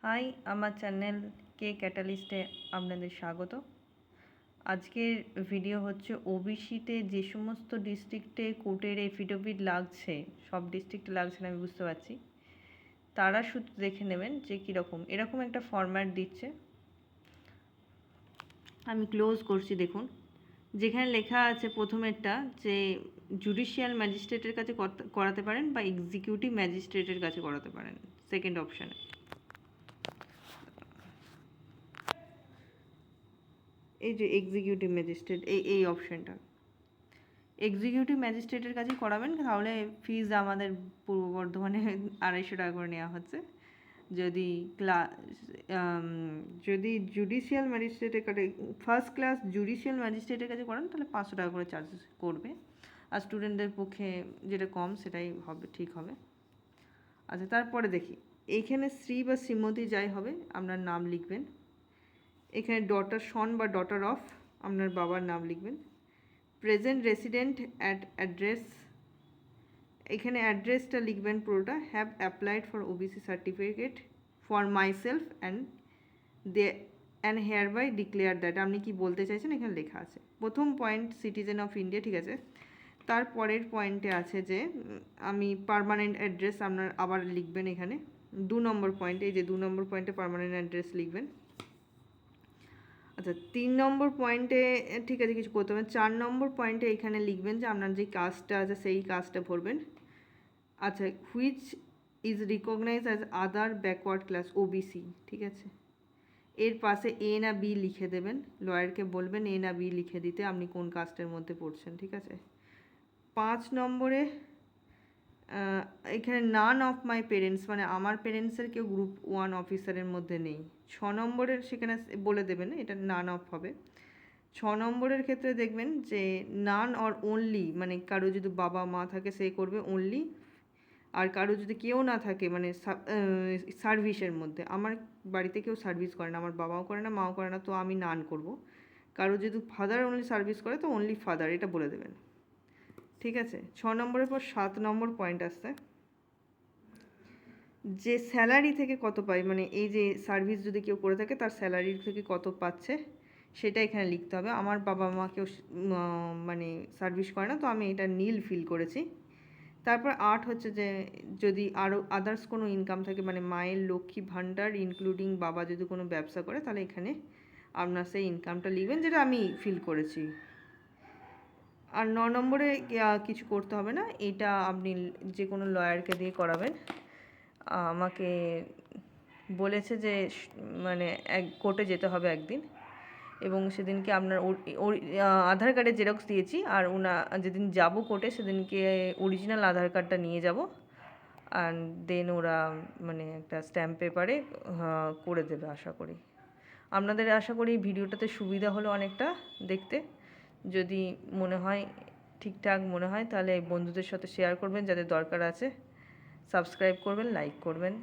High, আমার channel কে ক্যাটালিস্টে আপনাদের স্বাগত। আজকের ভিডিও হচ্ছে ওবিসিতে যে সমস্ত ডিস্ট্রিক্টে কোর্টের এফিডেভিট লাগছে, সব ডিস্ট্রিক্টে লাগছে না আমি বুঝতে পারছি, তারা শুধু দেখে নেবেন যে কীরকম। এরকম একটা ফরম্যাট দিচ্ছে, আমি ক্লোজ করছি। দেখুন যেখানে লেখা আছে প্রথমেরটা যে জুডিশিয়াল ম্যাজিস্ট্রেটের কাছে করাতে পারেন বা এক্সিকিউটিভ ম্যাজিস্ট্রেটের কাছে করাতে পারেন, সেকেন্ড অপশানে। এই যে এক্সিকিউটিভ ম্যাজিস্ট্রেট, এই অপশানটা এক্সিকিউটিভ ম্যাজিস্ট্রেটের কাছে করাবেন, তাহলে ফিজ আমাদের পূর্ব বর্ধমানে 250 টাকা করে নেওয়া হচ্ছে। যদি জুডিশিয়াল ম্যাজিস্ট্রেটের কাছে ফার্স্ট ক্লাস জুডিশিয়াল ম্যাজিস্ট্রেটের কাছে করান তাহলে 500 টাকা করে চার্জেস করবে। আর স্টুডেন্টদের পক্ষে যেটা কম সেটাই হবে, ঠিক হবে। আচ্ছা, তারপরে দেখি এইখানে শ্রী বা শ্রীমতী যাই হবে আপনার নাম লিখবেন। এখানে ডটার সন বা ডটার অফ আপনার বাবার নাম লিখবেন। প্রেজেন্ট রেসিডেন্ট অ্যাড্রেস, এখানে অ্যাড্রেসটা লিখবেন পুরোটা। Have applied for OBC certificate for myself and hereby declare that, আপনি কি বলতে চাইছেন এখানে লেখা আছে। প্রথম পয়েন্ট সিটিজেন অফ ইন্ডিয়া, ঠিক আছে। তারপরের পয়েন্টে আছে যে আমি পার্মানেন্ট অ্যাড্রেস আপনার আবার লিখবেন এখানে 2 নম্বর পয়েন্টে। এই যে 2 নম্বর পয়েন্টে পার্মানেন্ট অ্যাড্রেস লিখবেন। আচ্ছা, 3 নম্বর পয়েন্টে ঠিক আছে কিছু করতে হবে। 4 নম্বর পয়েন্টে এখানে লিখবেন যে আপনার যে কাস্টটা আছে সেই কাস্টটা ভরবেন। আচ্ছা, which is recognised as other backward class OBC, ঠিক আছে। এর পাশে এ না বি লিখে দেবেন, লয়ারকে বলবেন এ না বি লিখে দিতে আপনি কোন কাস্টের মধ্যে পড়ছেন, ঠিক আছে। 5 নম্বরে এখানে নান অফ মাই পেরেন্টস, মানে আমার পেরেন্টসের কেউ গ্রুপ 1 অফিসারের মধ্যে নেই। 6 নম্বরের সেখানে বলে দেবেন এটা নান অফ হবে। 6 নম্বরের ক্ষেত্রে দেখবেন যে নান অর অনলি, মানে কারো যদি বাবা মা থাকে সে করবে অনলি, আর কারো যদি কেউ না থাকে মানে সার্ভিসের মধ্যে, আমার বাড়িতে কেউ সার্ভিস করে না, আমার বাবাও করে না মাও করে না, তো আমি নান করব। কারো যদি ফাদার অনলি সার্ভিস করে তো অনলি ফাদার, এটা বলে দেবেন, ঠিক আছে। 6 নম্বরের পর 7 নম্বর পয়েন্ট আসছে যে স্যালারি থেকে কত পাই, মানে এই যে সার্ভিস যদি কেউ করে থাকে তার স্যালারি থেকে কত পাচ্ছে সেটা এখানে লিখতে হবে। আমার বাবা মা কেউ মানে সার্ভিস করে না, তো আমি এটা নীল ফিল করেছি। তারপর 8 হচ্ছে যে যদি আরও আদার্স কোনো ইনকাম থাকে, মানে মায়ের লক্ষ্মী ভাণ্ডার ইনক্লুডিং বাবা যদি কোনো ব্যবসা করে তাহলে এখানে আপনার সেই ইনকামটা লিখবেন, যেটা আমি ফিল করেছি। আর 9 নম্বরে কিছু করতে হবে না, এটা আপনি যে কোনো লয়ারকে দিয়ে করাবেন। আমাকে বলেছে যে মানে কোর্টে যেতে হবে একদিন, এবং সেদিনকে আপনার আধার কার্ডের জেরক্স দিয়েছি, আর যেদিন যাব কোর্টে সেদিনকে অরিজিনাল আধার কার্ডটা নিয়ে যাব, আর দেন ওরা মানে একটা স্ট্যাম্প পেপারে করে দেবে আশা করি। আপনাদের আশা করি ভিডিওটাতে সুবিধা হলো অনেকটা দেখতে। যদি মনে হয় ঠিকঠাক মনে হয় তাহলে বন্ধুদের সাথে শেয়ার করবেন, যাদের দরকার আছে। সাবস্ক্রাইব করবেন, লাইক করবেন।